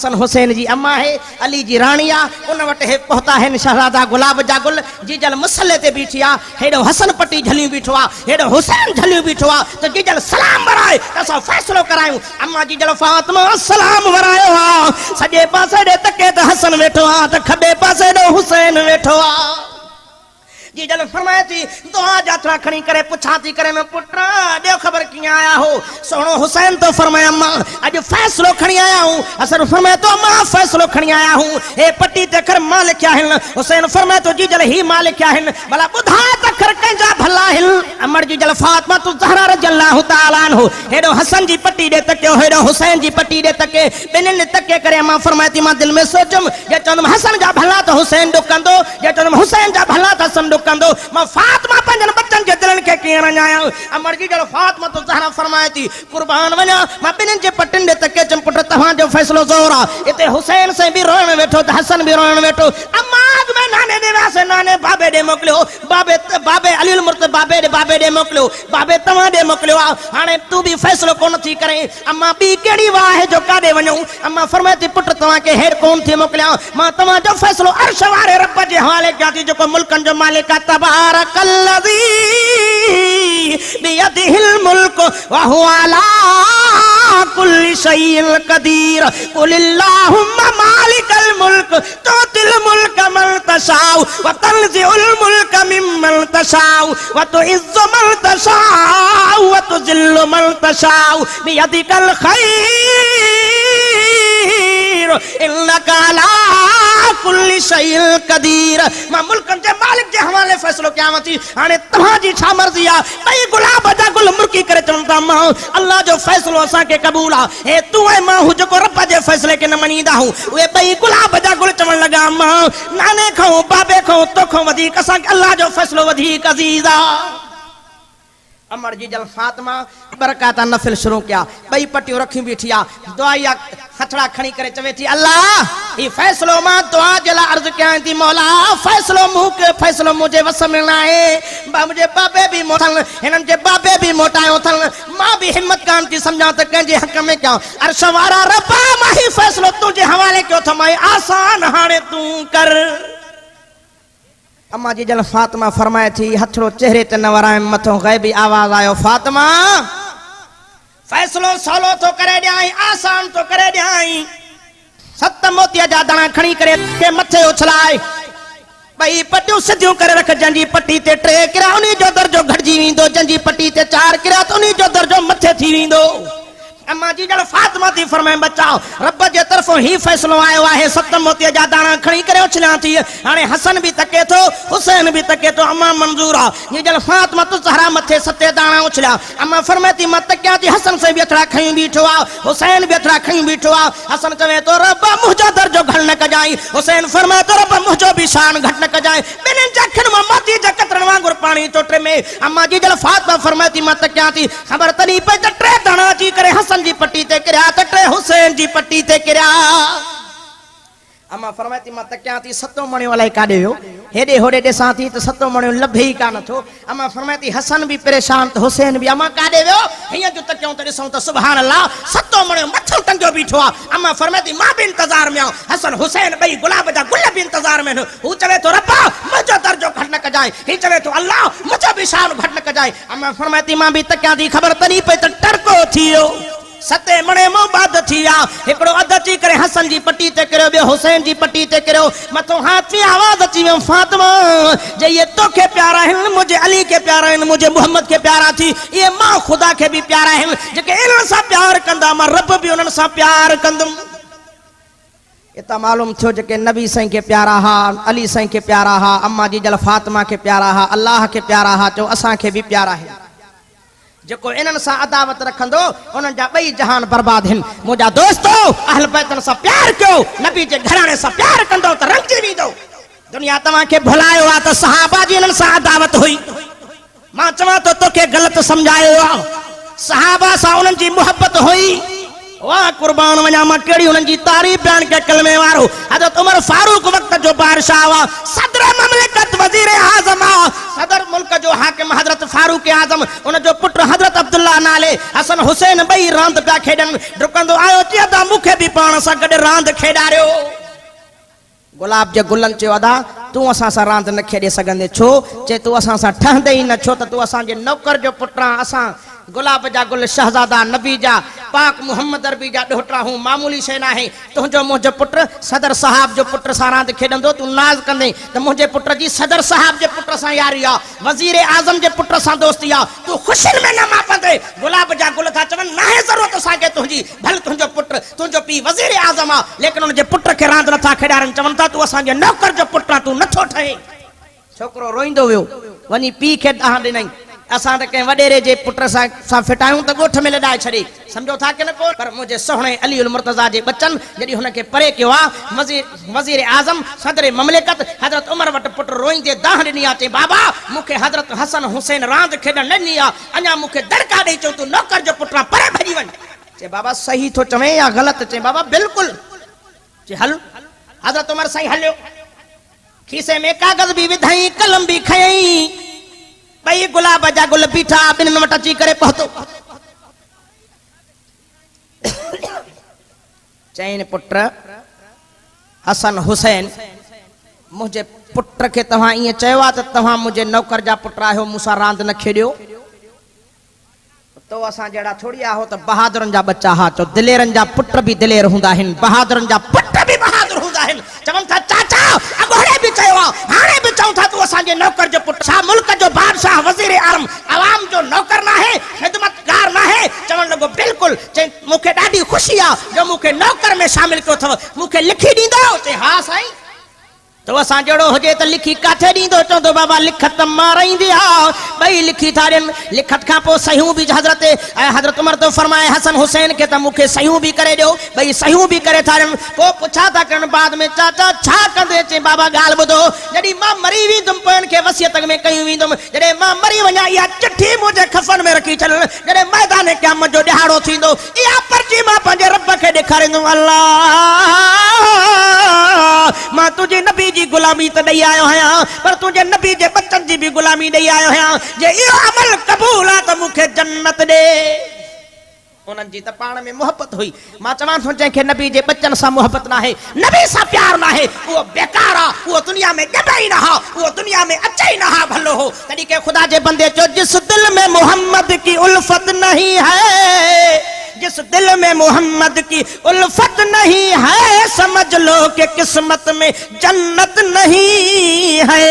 हसन हुसैन जी अम्मा है अली जी रानी आ उन वटि हे पहुता है शहजादा गुलाब जा गुल जीजल मसले ते बीठी आ हेडो हसन पट्टी झलियूं बीठो आ हेडो हुसैन झलियूं बीठो आ तो जीजल सलाम वराए असां फैसलो करायूं अम्मा जीजल फातिमा सलाम वरायो आ सजे पासे दे तके त हसन वेठो आ त खबे पासे दे हुसैन वेठो आ जी जल फरमाए थी दुआ जात्रा खणी करे पुछा थी करे मैं पुत्रा देव खबर किया आया हो सोनो हुसैन तो फरमाया अम्मा आज फैसलो खणी आया हूं असर फरमाए तो अम्मा फैसलो खणी आया हूं ए पट्टी ते कर माल क्या है हुसैन फरमाए तो जी जल ही माल क्या है भला बुधा तकर कंजा भला हिल अमर जी जल फातिमा तू ज़हरा रज़ियल्लाहु तआला अन्हु हेडो हसन जी पट्टी दे तके हेडो हुसैन जी पट्टी दे तके बिनन तके करे अम्मा फरमाए थी मां दिल में सोचम जे चंद हसन जा भला तो हुसैन दुकंदो जे चंद हुसैन जा भला तो हसन कंदो मां फातिमा पंजन बच्चन के दिलन के कियण न्याया अमर जी जल फातिमा तो ज़हरा फरमाए थी कुर्बान वना मां बिनन जे पटन दे तके चंपुट तहां जो फैसलो जोरा इते हुसैन से भी रोण वेठो त हसन भी रोण वेठो अम्माद में नाने दे वासे नाने बाबे दे मोकलियो बाबे अलील मुर्त बाबे दे मोकलियो बाबे तवा दे मोकलियो हाने तू भी फैसलो कोन थी करे अम्मा बी केड़ी वाह है जो काडे वणो अम्मा फरमाए थी पुट तवा के हेर कोन थी मोकलिया मां तवा जो फैसलो अर्श वारे रब जे हवाले क्या थी जो मुल्कन जो मालिक तबारकल्लज़ी बियदिहिल मुल्क व हुवा अला कुल्लि शैइन कदीर कुलिल्लाहुम्मा मालिकल मुल्क तुतिल मुल्क मन तशाउ व तंज़िउल मुल्क मिम्मन तशाउ व तुइज़्ज़ु मन तशाउ व तुज़िल्लु मन तशाउ बियदिकल खैर इन्नका अला कुल्लि शैइन कदीर मां मुल्कन जे मालिक जे हवाले फैसलो कयां थी हाने तव्हां जी छा मर्जी आ भई गुलाब जा गुल मुर्की करे चवंदा मां अल्लाह जो फैसलो असा के कबूल आ ए तू ऐ मां हु जो रब जे फैसले के न मनीदा हूं वे भई गुलाब जा गुल चवण लगा मां नाने खो बाबे खो तो खो वधी असा के अल्लाह जो फैसलो वधी अजीज आ अमर जी जल फातिमा बरकात नफिल शुरू किया बई पट्टियों रखी बीठी आ दुआया हथड़ा खणी करे चवे थी अल्लाह ई फैसलो मां दुआ जला अर्ज कयां थी मौला फैसलो मुके फैसलो मुझे वस में ना है मुझे बाबे भी मोटन हिनन जे बाबे भी मोटायो थन मां भी हिम्मत कान थी समझा त कंजे हक में क्या अर्श वारा रब्बा मां ही फैसलो तुझे हवाले क्यों थमाई आसान हाने तू कर अम्मा जी जल फातिमा फरमाए थी हथड़ो चेहरे ते न वराए मथो गैबी आवाज आयो फातिमा फैसलो सोलो तो करे ॾियाई आसान तो करे ॾियाई सत मोतिया जा दाणा खणी करे के मथे उछलाए भई पटियूं सिधियूं करे रख जंजी पट्टी ते 3 किरा उनी जो दर्जो घटजी वेंदो जंजी पट्टी ते 4 किरा तो उनी जो दर्जो मथे थी वेंदो अम्मा जी जल फातिमा थी फरमाए बचाओ रब जे तरफों ही फैसलो आयो आहे सत मोतिया जा दाणा खणी करे उछलिया थी हाने हसन भी तके थो हुसैन भी तके थो अम्मा मंजूर आ ये जल फातिमा तो ज़हरा मथे सते दाणा उछलिया अम्मा फरमाए थी मां तकिया थी हसन से भी अथड़ा खई बीठो आ हुसैन भी अथड़ा खई बीठो आ हसन चवे तो रब मुझो दर्जो घट न कजाई हुसैन फरमाए तो रब मुझो भी शान घट न कजाई बिन जखन में मोती जे कतरन वांगुर पानी चोटे में अम्मा जी जल फातिमा फरमाए थी मां तकिया थी खबर तनी पे 3 दाणा अची करे हसन जी पट्टी ते किरिया तटे हुसैन जी पट्टी ते किरिया अम्मा फरमाती मां तकिया थी सतो मणियो अलाई काडे वियो हेडे होडे ॾिसां थी त सतो मणियो लभे ई कान थो अम्मा फरमाती हसन भी परेशान त हुसैन भी अम्मा काडे वियो हिय जो तकियो त ॾिसूं त सुभान अल्लाह सतो मणियो मथो टंगो बीठो आ अम्मा फरमाती मां भी इंतजार में हसन हुसैन बई गुलाब जा गुल भी इंतजार में हु चवे तो रब्बा मुझो दर्जो घट न कजाए ही चवे तो अल्लाह मुझो भी शान घट न कजाए अम्मा फरमाती मां भी तकिया थी खबर तनी पे त टरको थियो सते मणे मो बाद थिया एकड़ो अध अची करे हसन जी पट्टी ते करियो बे हुसैन जी पट्टी ते करियो मथो हाथ में आवाज अची वियो फातिमा जे ये तोखे प्यारा हैं मुझे अली के प्यारा हैं मुझे मोहम्मद के प्यारा थी ये मां खुदा के भी प्यारा हैं जेके इन्हनि सां प्यार कंदा मां रब भी उन्हनि सां प्यार कंदुम इता मालूम थियो जेके नबी साईं के प्यारा हा अली साईं के प्यारा हा अम्मा जी जल फातिमा के प्यारा हा अल्लाह के प्यारा हा जो असां के भी प्यारा है जेको इन्हनि सां अदावत रखंदो उन्हनि जा 2 जहान बर्बाद हिन मुझा दोस्तो अहल बैतन सां प्यार कयो नबी जे घराणे सां प्यार कंदो त रंगजी वेंदो दुनिया तव्हां के भुलायो आ त सहाबा जी इन्हनि सां अदावत हुई मां चवां तो तोखे ग़लत समझायो आ सहाबा सां उन्हनि जी मोहब्बत हुई वाह कुर्बान वञा मां कहिड़ी हुननि जी तारीफ़ बयान के कलमे वारो हज़रत उमर फारूक वक्त जो बादशाह हुआ सदर ममलिकत वज़ीर आज़म सदर मुल्क जो हाकिम हज़रत फारूक आज़म उन जो पुट हज़रत अब्दुल्ला नाले हसन हुसैन बई रांद पिया खेॾनि डुकंदो आयो चयो त मूंखे बि पाण सां गॾु रांद खेॾारियो गुलाब जे गुलनि चयो अदा तूं असां सां रांदि न खेॾे सघंदे छो चए तूं असां सां ठहंदे ई न छो त तूं असांजे नौकर जो पुटु आहीं असां गुलाब जा गुल शहजादा नबी जा पाक मुहम्मद अरबी जा ॾोहटा हूं मामूली शइ नाहे तुंहिंजो मुंहिंजो पुटु सदर साहब जो पुटु सां रांदि खेॾंदो तूं नाज़ कंदे त मुंहिंजे पुट जी सदर साहब जे पुट सां यारी आहे वज़ीर आज़म जे पुट सां दोस्ती आहे तूं ख़ुशियुनि में न मापंदे गुलाब जा गुल था चवनि नाहे ज़रूरत असांखे तुंहिंजी भले तुंहिंजो पुटु तुंहिंजो पीउ वज़ीर आज़म आहे लेकिन हुनजे पुट खे रांदि नथा खेॾारनि चवनि था तूं असांजे नौकर जो पुटु आहे तूं नथो ठहे छोकिरो रोईंदो वियो वञी पीउ खे ॾांहुं ॾिनई असां त कंहिं वॾेरे जे पुट सां फिटायूं त ॻोठ में लॾाए छॾे सम्झो था की न को पर मुंहिंजे सोहणे अली उल मुर्तज़ा जे बचन जॾहिं हुनखे परे कयो आहे वज़ीर आज़म सदर ममलिकत हज़रत उमर वटि पुट रोईंदे दाह ॾिनी आहे चई बाबा मूंखे हज़रत हसन हुसैन रांदि खेॾणु न ॾिनी आहे अञा मूंखे दड़का ॾेई चयो तूं नौकर जो पुट परे भॼी वञ चए बाबा सही थो चवे या ग़लति चए बाबा बिल्कुलु चए हल हज़रत उमर साईं हलियो खीसे में कागज़ बि विधाई कलम बि खयई भई गुलाब जा गुल बीठा ॿिन्हिनि वटि अची करे पहुतो चईन पुट हसन हुसैन मुंहिंजे पुट खे तव्हां ईअं चयो आहे त तव्हां मुंहिंजे नौकर जा पुट आहियो मूंसां रांदि न खेॾियो तो असां जहिड़ा थोड़ी आहो त बहादुरनि जा बच्चा हा चो दिलेरनि जा पुट बि दिलेर हूंदा आहिनि बहादुरनि जा पुट बि बहादुर हूंदा आहिनि चवनि था चाचा अॻोड़े बि चयो आहे हाणे बि चऊं था तूं असांजे नौकर जो पुट छा मुल्क जो बादशाह वज़ीर आज़म अवाम जो नौकर न आहे ख़िदमतगार न आहे चवण लॻो बिल्कुलु चई मूंखे ॾाढी ख़ुशी आहे जो मूंखे नौकर में शामिल कयो अथव मूंखे लिखी ॾींदो चई हा साईं तो असां जहिड़ो हुजे त लिखी काथे ॾींदो चवंदो बाबा लिखत माराईंदी आहे ॿई लिखी था ॾियनि लिखत खां पोइ सहियूं बि हज़रत उमर तो फरमाए हसन हुसैन खे त मूंखे सहियूं बि करे ॾियो ॿई सहियूं बि करे था ॾियनि पोइ पुछा था कनि बाद में चाचा छा कंदे चई बाबा ॻाल्हि ॿुधो जॾहिं मां मरी वेंदुमि पोइ खे वसियत में कयूं वेंदुमि जॾहिं मां मरी वञा इहा चिठी मुंहिंजे खफ़न में रखी छॾनि जॾहिं मैदान क़यामत जो ॾिहाड़ो थींदो इहा पर्ची मां पंहिंजे रब खे ॾेखारींदुमि अल्लाह मां तुंहिंजे नबी जी गुलामी त ॾेई आयो आहियां पर तुंहिंजे नबी जे बचन जी बि गुलामी ॾेई आयो आहियां जे इहो अमल क़बूल आहे त मूंखे जन्नत ॾे उन्हनि जी त पाण में मोहबत हुई मां चवां थो जंहिंखे नबी जे बचन सां मोहबत नाहे नबी सां प्यार नाहे उहो बेकार आहे उहो दुनिया में ॼमे ई न हा उहो दुनिया में अचे ई न हा भलो हो तॾहिं के ख़ुदा जे बंदे चयो जिस दिल में मोहम्मद की उल्फत नहीं है जिस दिल में मोहम्मद की उल्फत नहीं है समझ लो कि किस्मत में जन्नत नहीं है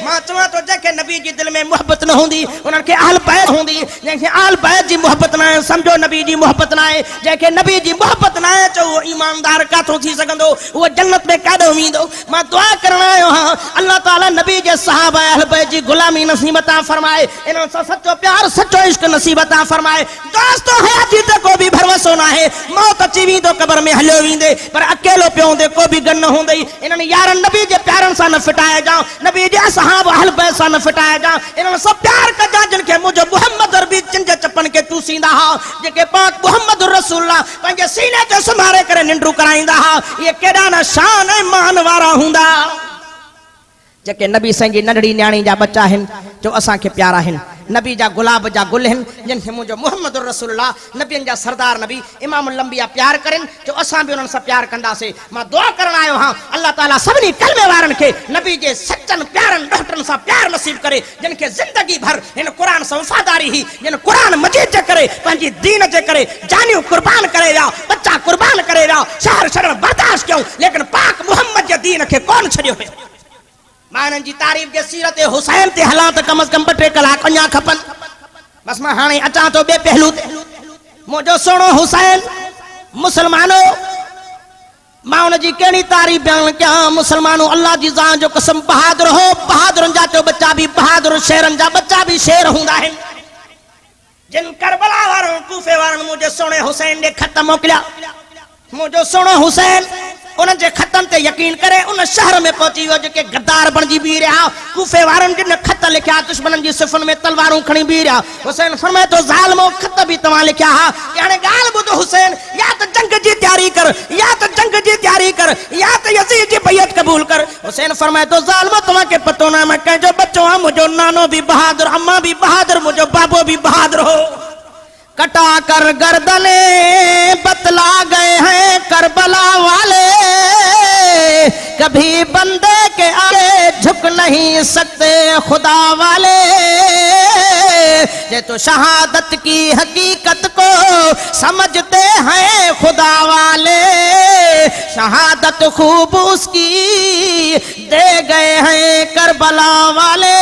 मां चवां तो जंहिंखे नबी जी दिल में मोहब्बत न हूंदी उन्हनि खे आल बैत हूंदी जंहिंखे आल बैत जी मोहब्बत न आहे सम्झो नबी जी मोहब्बत न आहे जंहिंखे नबी जी मोहब्बत न आहे चओ उहो ईमानदार काथो थी सघंदो उहो जन्नत में काॾो वेंदो मां दुआ करण आयो आहियां अल्लाह ताला नबी जे सहाबा अहल बैत जी गुलामी नसीब अता फरमाए इन्हनि सां सचो प्यार सचो इश्क नसीब अता फरमाए दोस्तों हयाती ते को भी भरोसो ना है मौत अची वेंदो कब्र में हलियो वेंदे पर अकेलो पियो हूंदे को भी गन न हूंदई इन्हनि यारनि नबी जे प्यारनि सां न फिटाए जाओ नबी जे असहाब अहल बैत सां न फिटाए जाओ इन्हनि सां प्यार कजां जिनखे मुंहिंजो मुहम्मद अरबी चिंज चपन के चूसींदा हा जेके पाक मुहम्मद रसूलुल्लाह पंहिंजे सीने ते सुम्हारे करे निंड्रू कराईंदा हा इहे केॾा न शान ऐं मान वारा हूंदा जेके नबी साईं जी नंढड़ी न्याणी जा बच्चा आहिनि जो असांखे प्यारा आहिनि नबी जा गुलाब जा गुल आहिनि जिनखे मुंहिंजो मुहम्मद रसूलुल्लाह नबियनि जा सरदार नबी इमामुल अंबिया प्यार करनि जो असां बि उन्हनि सां प्यार कंदासीं मां दुआ करण आयो आहियां अल्लाह ताला सभिनी कलमे वारनि खे नबी जे सचनि प्यारनि ॾोहटनि सां प्यार नसीब करे जिनखे ज़िंदगी भर हिन क़ुर सां वफ़ादारी ही जिन क़ुर मजीद जे करे पंहिंजी दीन जे करे जानियूं कुर्बान करे विया बच्चा कुर्बान करे विया शहर छॾण बर्दाश्त कयूं लेकिन पाक मुहम्मद जे दीन खे कोन छॾियो हुयो मां हिननि जी तारीफ़ जे सीरत हुसैन ते हलां त कम अज़ कम 2-3 कलाक अञा खपनि बसि मां हाणे अचां थो ॿिए पहलू ते मुंहिंजो सुहिणो हुसैन मुसलमानो मां हुनजी कहिड़ी तारीफ़ बयान कयां मुसलमानो अल्लाह जी ज़ान जो कसम बहादुर हो बहादुरनि जा चो बच्चा बि बहादुर शेरनि जा बच्चा बि शेर हूंदा आहिनि जिन करबला वारनि कूफे वारनि मुंहिंजे सुहिणे हुसैन ॾे ख़त मोकिलिया मुंहिंजो सुहिणो हुसैन उन जे खतन ते यकीन करे उन शहर में पहुंची वियो जेके गद्दार बणजी बी रहा कूफे वारन जिन खत लिखिया दुश्मनन जी सिफन में तलवारूं खणी बी रहा हुसैन फरमाए तो ज़ालिमो खत भी तवा लिखिया हा कि हाणे गाल बुध हुसैन या तो जंग जी तैयारी कर या तो जंग जी तैयारी कर या तो यजीद जी बैयत कबूल कर हुसैन फरमाए तो ज़ालिमो तवा के पतो ना मैं कह जो बच्चो हां मुझो नानो भी बहादुर अम्मा भी बहादुर मुझो बाबो भी बहादुर हो कटा कर गर्दने बतला गए हैं करबला वाले कभी बंदे के आगे झुक नहीं सकते खुदा वाले ये तो शहादत की हकीकत को समझते हैं खुदा वाले शहादत खूब उसकी दे गए हैं करबला वाले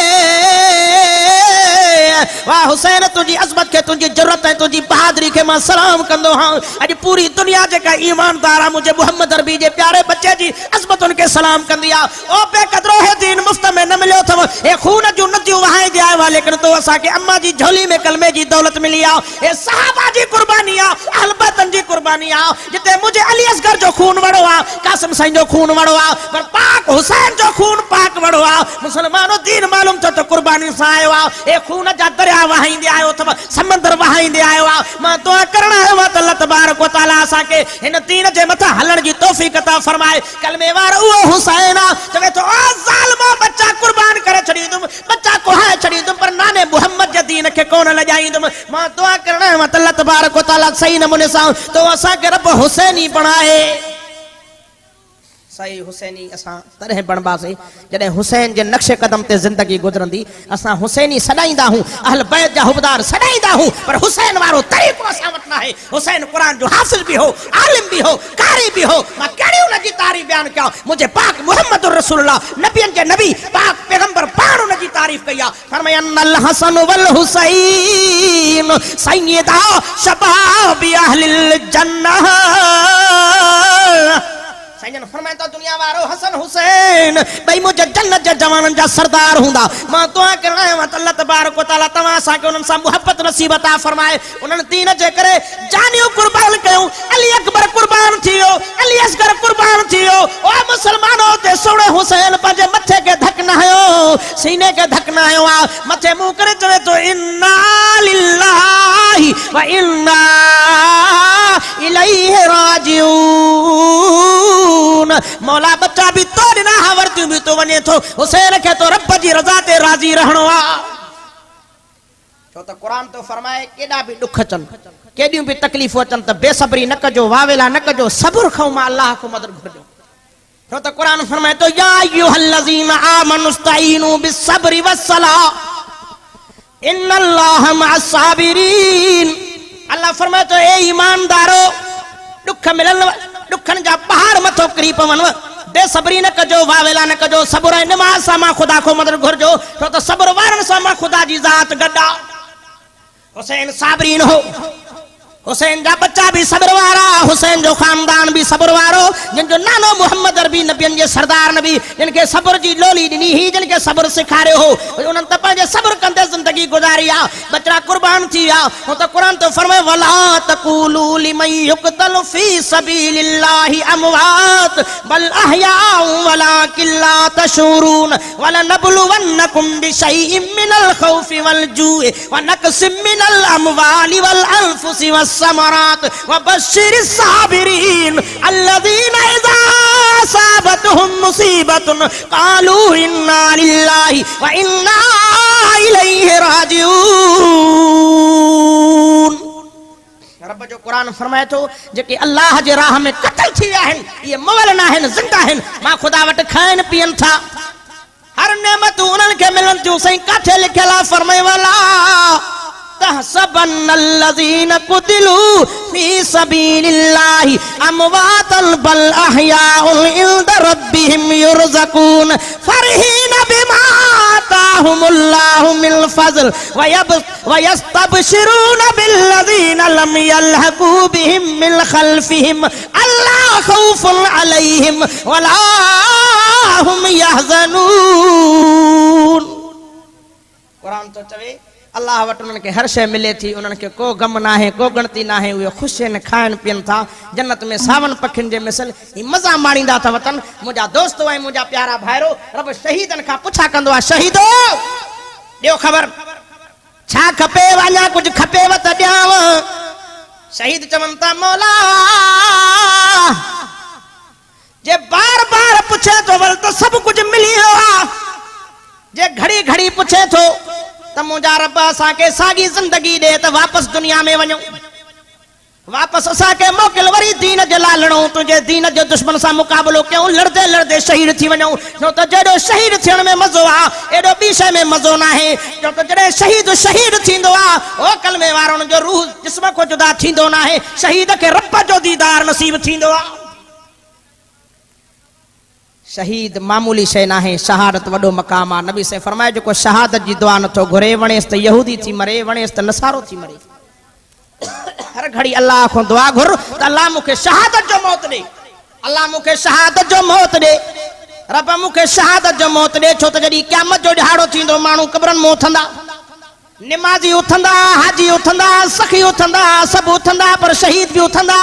वाह हुसैन तुझी अजमत के तुझी जरूरत है तुझी बहादुरी के मां सलाम कंदो हां अज पूरी दुनिया जेका ईमानदार है मुझे मोहम्मद अरबी जे प्यारे बच्चे जी अजमत उनके सलाम कंदिया ओ बेकदरो है दीन मुफ्त में न मिलियो थव ए खून जो नदियूं वहाए दिया वा लेकिन तो असा के अम्मा जी झोली में कलमे जी दौलत मिली आ ए सहाबा जी कुर्बानी आ अहल बैतन जी कुर्बानी आ जिते मुझे अली असगर जो खून वड़ो आ कासिम साईं जो खून वड़ो आ पर पाक हुसैन जो खून पाक वड़ो आ मुसलमानो दीन मालूम तो कुर्बानी सा आयो आ ए खून जा दरिया वहाईंदे आयो थव समंदर वहाईंदे आयो आ मां दुआ करण आयो आ त अल्लाह तबारक व तआला असा के इन दीन जे मथा हलण जी तौफीक अता फरमाए कलमे वार ओ हुसैन चवे तो ओ ज़ालिमो बच्चा कुर्बान करे छड़ी तुम बच्चा को है छड़ी तुम पर नाने मोहम्मद जे दीन के कोन लजाई तुम मां दुआ करण आयो आ त अल्लाह तबारक व तआला सही नमूने सा तो असा के रब हुसैनी बनाए सही हुसैनी असा तरह बनबासे जडे हुसैन जे नक्शे कदम ते जिंदगी गुजरंदी असा हुसैनी सदाईंदा हूं अहल बैत जा हुबदार सदाईंदा हूं पर हुसैन वारो तरीको असा वटना है हुसैन कुरान जो हाफिज भी हो आलिम भी हो कारी भी हो मां केड़ी उनकी तारीफ बयान किया मुझे पाक मुहम्मदुर रसूलुल्लाह नबियन के नबी पाक पैगंबर पाण उनकी तारीफ कया फरमाया अल हसन वल हुसैन सय्यदा शबाब अहलिल जन्नह साईं फरमाए तो दुनिया वारो हसन हुसैन भाई मुझे जन्नत जे जवानन जा सरदार हुंदा मां दुआ करना है अल्लाह तबारक व तआला तमा सा के उनन सा मोहब्बत नसीब अता फरमाए उनन दीन जे करे जानियो कुर्बान कयो अली अकबर कुर्बान थियो अली असगर कुर्बान थियो ओ मुसलमानो ते सोने हुसैन पंजे मथे के धक न हयो सीने के धक न हयो आ मथे मुंह करे चवे तो इन्ना लिल्लाहि व इन्ना इलैहि राजिऊन मौला बच्चा भी तो ना हवरती भी तो वने तो हुसैन के तो रब जी रजा ते राजी रहणो आ तो कुरान तो फरमाए केडा भी दुख अचन केडियूं भी तकलीफूं अचन त बेसब्री न कजो वावेला न कजो सब्र खो मां अल्लाह को मदद घुरजो तो कुरान फरमाए तो या अय्युहल्लज़ीना आमनुस्तईनु बिस्सब्रि वस्सलाह इन्नल्लाहा मअस साबिरीन अल्लाह फरमाए तो ए ईमानदारो दुख मिलन दुखन जा पहाड़ मथो करी पवन बेसब्री न कजो वावेला न कजो सब्र नमाज सा मां खुदा को मदद घुरजो तो सब्र वारन सा मां खुदा जी जात गड्डा हुसैन साबरीन हो हुसैन जा बच्चा भी सब्र वारा हुसैन जो खानदान भी सब्र वारो जिन जो नानो मोहम्मद अरबी नबियन जे सरदार नबी जिनके सब्र जी लोली दिनी ही जिनके सब्र सिखारे हो उनन त पंहिंजे सब्र कंदे जिंदगी गुजारी आ बच्चा कुर्बान थी आ हो तो कुरान तो फरमाए वला तकूलू लिमन युक्तल फी सबीलिल्लाहि अमवात बल अहयाउ वलाकिन ला तशूरून वलनबलुवन्नकुम बिशैइन मिनल खौफि वल जूइ व नक्सिम मिनल अमवालि वल अनफुसि समरात वबश्शिर साबिरीन अल्लज़ीना इज़ा असाबतहुम मुसीबतुन क़ालू इन्ना लिल्लाहि व इन्ना इलैहि राजिऊन रब जो कुरान फरमाए तो जेके अल्लाह जे राह में कत्ल थी आहिन ये मवल ना आहिन जिंदा आहिन मां खुदा वट खाइन पियन था हर नेमत उनन के मिलन थियूं सही काथे लिखला फरमाए वाला तहसबन्नल्लज़ीना कुतिलू फी सबीलिल्लाहि अमवातन बल अहयाउन इंद रब्बिहिम युरज़कून फरहीन बिमा आताहुमुल्लाहु मिन फज़ल व यस्तबशिरून बिल्लज़ीना लम यल्हक़ू बिहिम मिन खल्फिहिम अल्ला खौफुन अलैहिम वला हुम यहज़नून कुरान तो चवे अल्लाह वटि उन्हनि खे हर शइ मिले थी, उन्हनि खे को गम न आहे, को गणती न आहे, उहे ख़ुशि आहिनि, खाइनि पीअनि था जन्नत में सावन पखियुनि जे मिसल ही मज़ा माणींदा था वतन। मुंहिंजा दोस्त ऐं मुंहिंजा प्यारा भाइरो, रब शहीदनि खां पुछा कंदो आहे, शहीदो ॾियो ख़बर छा खपेव, अञा कुझु खपेव त ॾियांव। शहीद चवनि था मौला जे बार बार पुछे थो वल त सभु कुझु मिली वियो आहे, जे घड़ी घड़ी पुछे थो त मुंहिंजा रब असांखे साॻी ज़िंदगी ॾे त वापसि दुनिया में वञूं, वापसि असांखे मोकिल वरी दीन जे लाइ लड़ूं, तुंहिंजे दीन जो दुश्मन सां मुक़ाबिलो कयूं, लड़दे लड़दे शहीद थी वञूं। छो त जॾहिं शहीद थियण में मज़ो आहे एॾो ॿी शइ में मज़ो न आहे। छो त जॾहिं शहीद थींदो आहे उहो कलमे वारनि जो रूह जिस्म खां जुदा थींदो न आहे, शहीद खे रब जो दीदार नसीब थींदो आहे। शहीद मामूली शइ न आहे, शहादत वॾो मक़ाम आहे। नबी से फरमाए जेको शहादत जी दुआ नथो घुरे, वणेसि त यहूदी थी मरे, वणेसि त नसारो थी मरे। हर घड़ी अल्लाह खां दुआ घुर त अल्लाह मूंखे शहादत जो मौत ॾे, अल्लाह मूंखे शहादत जो मौत ॾे, रब मूंखे शहादत जो मौत ॾे। छो त जॾहिं क़यामत जो ॾिहाड़ो थींदो माण्हू क़बरनि में उथंदा, निमाज़ी उथंदा, हाजी उथंदा, सखी उथंदा, सभु उथंदा, पर शहीद बि उथंदा।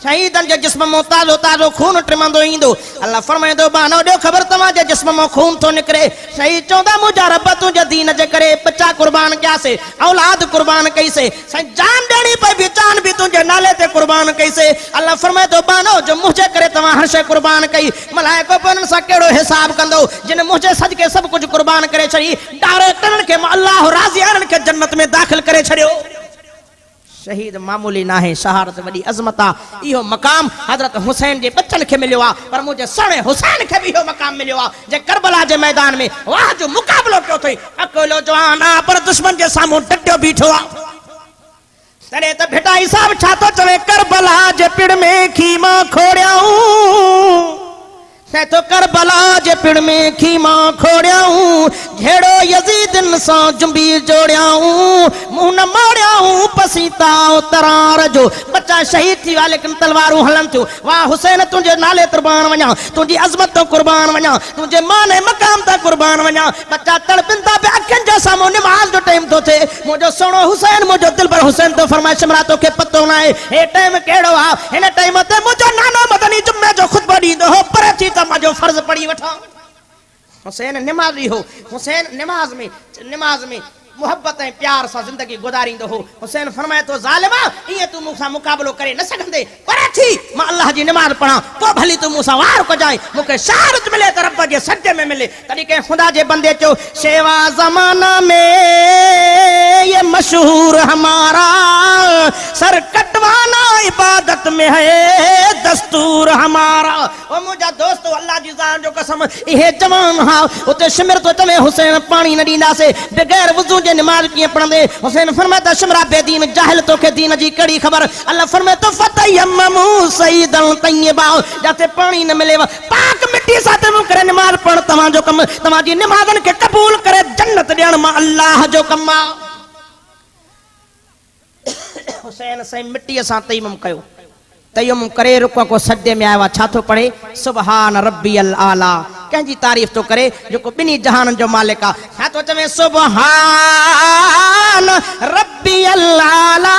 शहीदन जे जिस्म में ताज़ो ताज़ो खून टिमंदो ईंदो। अल्लाह फरमाईंदो बानो ॾियो ख़बर तव्हांजे जिस्म में खून थो निकिरे। शहीद चवंदा मुंहिंजा रब तुंहिंजे दीन जे करे बच्चा कुर्बान कयासीं, औलाद कुर्बान कईसीं, साईं जान ॾियणी पई बि जान बि तुंहिंजे नाले ते कुर्बान कईसीं। अल्लाह फरमाईंदो बानो जो मुंहिंजे करे तव्हां हर शइ कुर्बान कई, मलाइको पोइ उन्हनि सां कहिड़ो हिसाब कंदो जिन मुंहिंजे सदके सभु कुझु कुर्बान करे छॾी। डायरेक्टरनि खे अल्लाह राज़ी आहिनि खे जन्नत में दाख़िल करे छॾियो। शहीद मामूली ना है, शहादत वडी अजमत आ। इहो मकाम हजरत हुसैन जे बच्चन के मिलियो आ, पर मुझे सणे हुसैन के भी इहो मकाम मिलियो आ जे करबला जे मैदान में वाह जो मुकाबलो कयो थई। अकेलो जवान आ पर दुश्मन जे सामू डटियो बीठो आ। तने त भेटाई साहब छा तो चवे, करबला जे पिड़ में खीमा खोड़ियाऊं, से तो करबला जे पिड़ में खीमा खोड़ियाऊं, झेड़ो यजीदन सा जुंबी जोड़ियाऊं, मुंह न मोड़ियाऊं पसीता तरार जो। बच्चा शहीद थी विया लेकिन तलवारूं हलन थियूं। वाह हुसैन तुंहिंजे नाले कुर्बान वञा, तुंहिंजी अज़मत तो कुर्बान वञा, तुंहिंजे मान मकाम ता कुर्बान वञा। बच्चा तड़पिन था पिया, अखियुनि जे साम्हूं निमाज़ जो टाइम तो थे। मुंहिंजो सोनो हुसैन, मुंहिंजो दिल पर हुसैन तो फरमाए शिमरा तोखे पतो न आहे हे टाइम कहिड़ो आहे। हिन टाइम ते मुंहिंजो नानो मदनी जुमे जो खुतबो ॾींदो हो, पर थी त मांजो फर्ज़ पढ़ी वठा। हुसैन निमाज़ी हो, हुसैन निमाज़ में मोहब्बत ऐं प्यार सां जिंदगी गुज़ारींदो हो। हुसैन फरमाए तो ज़ालिमा इएं तूं मूंसां मुक़ाबिलो करे न सघंदे, पर थी मां अल्लाह जी निमाज़ पढ़ां पोइ भली तूं मूंसां वार कजांइ, मूंखे शहादत मिले त रब जे सजदे में मिले। तॾहिं कंहिं ख़ुदा जे बंदे चयो शेवा ज़माना में ये मशहूर हमारा, सर कटवाना इबादत में है दस्तूर हमारा। ओ मुंहिंजा दोस्तो अल्लाह जी ज़ान जो कसम इहे जवान हा उते शिमिर तो चवे हुसैन पानी न ॾींदासीं बग़ैर वुज़ू जे निमाज़ कीअं पढ़ंदे। हुसैन फरमाए त शिमरा बेदीन जाहिल तोखे दीन जी कड़ी ख़बर। अल्लाह फरमाए तो फतयम्ममू सईदन तय्यबा, जाते पानी न मिलेव पाक मिट्टी सां तैमूम करे निमाज़ पढ़। तव्हांजो कम तव्हांजी निमाज़न खे क़बूल करे जन्नत ॾियण मां अल्लाह जो कम आ। हुसैन साईं मिट्टीअ सां तयम्मुम कयो, तयम्मुम करे रुको को सजदे में आया। छा थो पढ़े सुबहान रब्बियल आला, कंहिंजी तारीफ़ तो करे जेको ॿिन्ही जहाननि जो मालिक आहे। छा तो चवे सुबहान रब्बियल आला,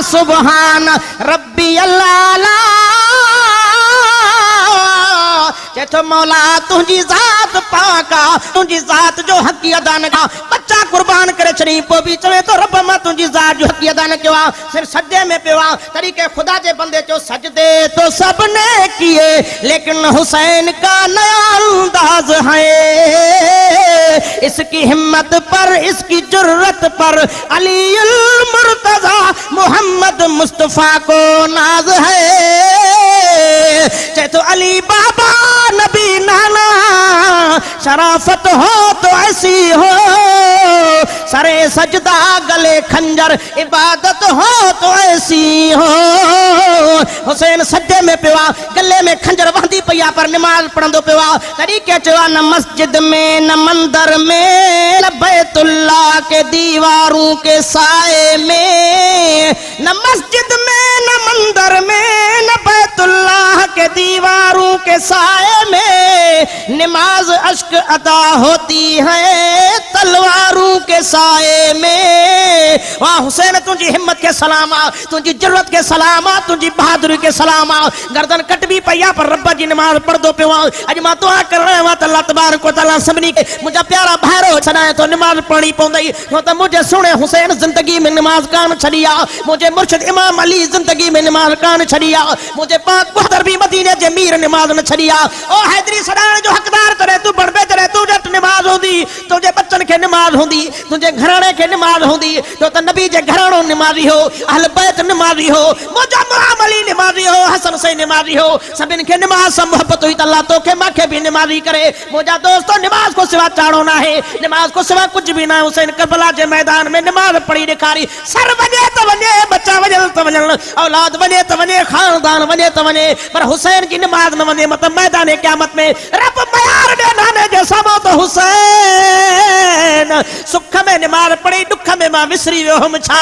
सुबहान रब्बियल आला। चेतो मौला तुंहिंजी ज़ात पाक आ, तुंहिंजी ज़ात जो हक़ अदा न कया। बच्चा कुर्बान करे छॾी पोइ बि चवे तो रब मां तुंहिंजी ज़ात जो हक़ अदा न कयो आहे, सिर्फ़ सजदे में पियो आहे। तरीक़े खुदा जे बंदे चयो सजदे तो सबने किए लेकिन हुसैन का नया अंदाज है, इसकी हिम्मत पर इसकी जुर्रत पर अलीउल मुर्तज़ा मोहम्मद मुस्तफ़ा को नाज है। चाहे तो अली बाबा नबी नाना, शराफत हो तो ऐसी हो, सरे सजदा गले खंजर इबादत हो तो ऐसी हो। हुसैन सजदे में पिया, गले में खंजर वहंदी पिया पर निमाज़ पढ़ंदो पिया। तरीक़े चयो न मस्जिद में न मंदिर में, न बैतुल्लाह के दीवारों के साए में, न मस्जिद में न मंदिर में, न बैतुल्लाह के दीवारों के साए में। नमाज अश्क अता होती है तलवारों के साए में। वाह हुसैन तुझी हिम्मत के सलामा, तुझी जरूरत के सलामा, तुझी बहादुरी के सलामा। गर्दन कट भी पैया पर रब्बा जी नमाज पढ़ दो पे अज मां दुआ कर रहा हूं अल्लाह तबारक व तआला सभनी के मुझा प्यारा भारो सदाए तो नमाज पढ़नी पौंदी। तो मुझे सुने हुसैन जिंदगी में नमाज कान छड़िया, मुझे मुर्शिद इमाम अली जिंदगी में नमाज कान छड़िया, मुझे पाक बहादुर भी मदीने जे मीर नमाज न छड़िया। ओ हैदरी सदाए जो हकदार तरे तू बड़बे तरे तू जट नमाज होंदी, तुझे बच्चन के नमाज होंदी, तुझे घराने के नमाज होंदी, तो नबी जे घरानो नमाजी हो, अहल बैत नमाजी हो, मुझा इमाम अली नमाजी हो, हसन से नमाजी हो, सबिन के नमाज से मोहब्बत हुई अल्लाह तो के माखे भी नमाजी करे। मुझा दोस्तों नमाज को सिवा चाड़ो ना है, नमाज को सिवा कुछ भी ना। हुसैन करबला के मैदान में नमाज पढ़ी दिखारी। सर वजे तो वजे, बच्चा वजे तो वजे, औलाद वजे तो वजे, खानदान वजे तो वजे, पर हुसैन की नमाज न वजे मतलब मैदान क़यामत में रब मयार दे नाने जे सामो तो हुसैन सुख में नमाज पढ़ी, दुख में मां विसरी वियो हम छा।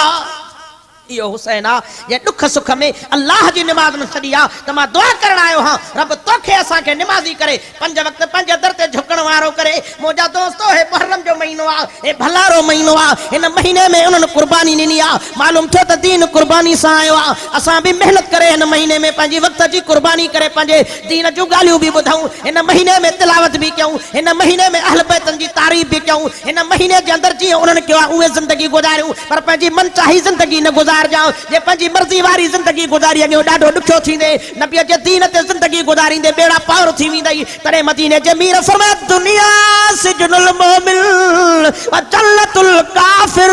यो हुसैना ये दुख सुख में अल्लाह जी नमाज न छड़िया तो मैं दुआ करण आयो हां रब तोखे असा के नमाजी करे, पंज वक्त पंज दर ते झुकण वारो करे। मोजा दोस्तों हे मुहर्रम जो महीनो आ, हे भलारो महीनो आ, इन महीने में उन्होंने कुर्बानी ॾिनी आ। मालूम थियो त दीन कुर्बानी सां आयो आ। असां भी मेहनत करे इन महीने में पंहिंजी वक्त जी कुर्बानी करे पंहिंजे दीन जूं ॻाल्हियूं भी ॿुधऊं, इन महीने में तिलावत भी कयूं, इन महीने में अहल बैतन जी तारीफ़ भी कयूं, इन महीने जे अंदर जीअं उन्हनि कयो आहे उहे ज़िंदगी गुज़ारियूं, पर पंहिंजी मन चाही ज़िंदगी न गुज़ार जाओ। जे पंहिंजी मर्ज़ी वारी ज़िंदगी गुज़ारी अॻियो ॾाढो ॾुखियो थींदे, नबीअ जे दीन ते ज़िंदगी गुज़ारींदे बेड़ा पार थी वेंदई। तॾहिं मदीने जे मीर फरमाया दुनिया सिजनुल मोमिन व जन्नतुल काफिर।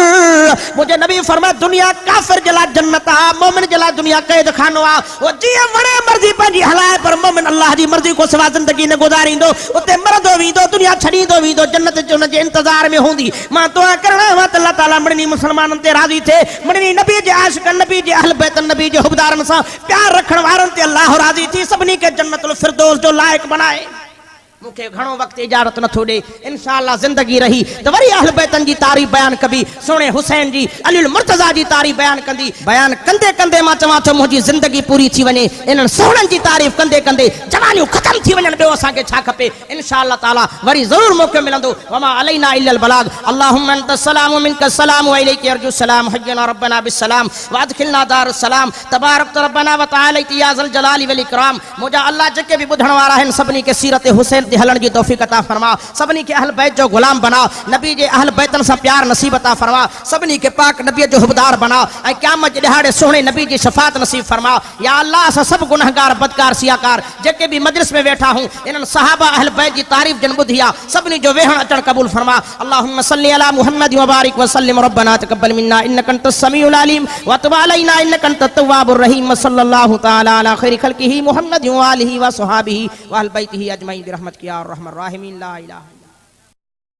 मुझे नबी फरमाया दुनिया काफिर जे लाइ जन्नत आ, मोमिन जे लाइ दुनिया कैद खानो आ। वो जीअं वणे मर्ज़ी पंहिंजी हलाए, पर मोमिन अल्लाह जी मर्ज़ी को सिवा ज़िंदगी न गुज़ारींदो, उते मरंदो वेंदो, दुनिया छॾींदो वेंदो, जन्नत जो उन जे इंतज़ार में हूंदी। मां दुआ करण आयो त अल्लाह ताला मड़नी मुसलमाननि ते राज़ी थिए, मड़नी नबी जे आशिक़ नबी जे अहल बैत नबी जे हुबदारन सां प्यार रखण वारनि ते अल्लाह राज़ी थी सभिनी के जन्नतुल फिरदौस जो लाइक बनाए। मुखे घणो वक्त इजाजत नथो ॾे, इंशाअल्लाह जिंदगी रही तो वरी अहल बैतन जी तारीफ़ बयान कबी, सोने हुसैन जी अली मुर्तज़ा जी तारीफ़ बयान कंदी। बयान कंदे कंदे मां चवां थो मुंहिंजी जिंदगी पूरी थी वञे, इन्हनि सोहणनि जी तारीफ़ कंदे कंदे जवानियूं ख़त्म थी वञनि, ॿियो असांखे छा खपे। इंशाअल्लाह ताला वरी ज़रूर मौक़ो मिलंदो। वमा अलैना इल्लल बलाग। अल्लाहुम्मा अंतस सलाम व मिनकस सलाम व इलैका अर्जु सलाम। हय्यना रब्बना बिस्सलाम व अदखिलना दारुस सलाम। तबारक रब्बना व तआला या ज़ल जलाली वल इकराम। मुझा अल्लाह जेके भी ॿुधण वारा आहिनि सभिनी खे सीरत हुसैन ते हलण जी तौफ़ीक़ अता फरमा, सभिनी के अहल बैत जो गुलाम बना, नबी जे अहल बैतन सां प्यार नसीब अता फरमा, सभिनी के पाक नबी जो हुबदार बना ऐं क़यामत जे ॾिहाड़े सोहणे नबी जी शफ़ाअत नसीब फरमा। या अल्लाह असां सभु गुनहगार बदकार सियाकार जेके भी मजलिस में वेठा हूं इन्हनि सहाबा अहल बैत जी तारीफ़ जन ॿुधी आहे, सभिनी जो वेहण अचण क़बूल फरमा। अल्लाहुम्मा सल्लि अला मुहम्मद व बारिक व सल्लिम। रब्बना तक़ब्बल मिन्ना इन्नका अंतस समीउल अलीम व तुब अलैना इन्नका अंतत तव्वाबुर रहीम। सल्लल्लाहु तआला अला खैरि खल्क़िही मुहम्मद व आलिहि व सहाबिही व अहल बैतिही अजमईन बिरहमतिका या अर्हमर राहिमीन। ला इलाहा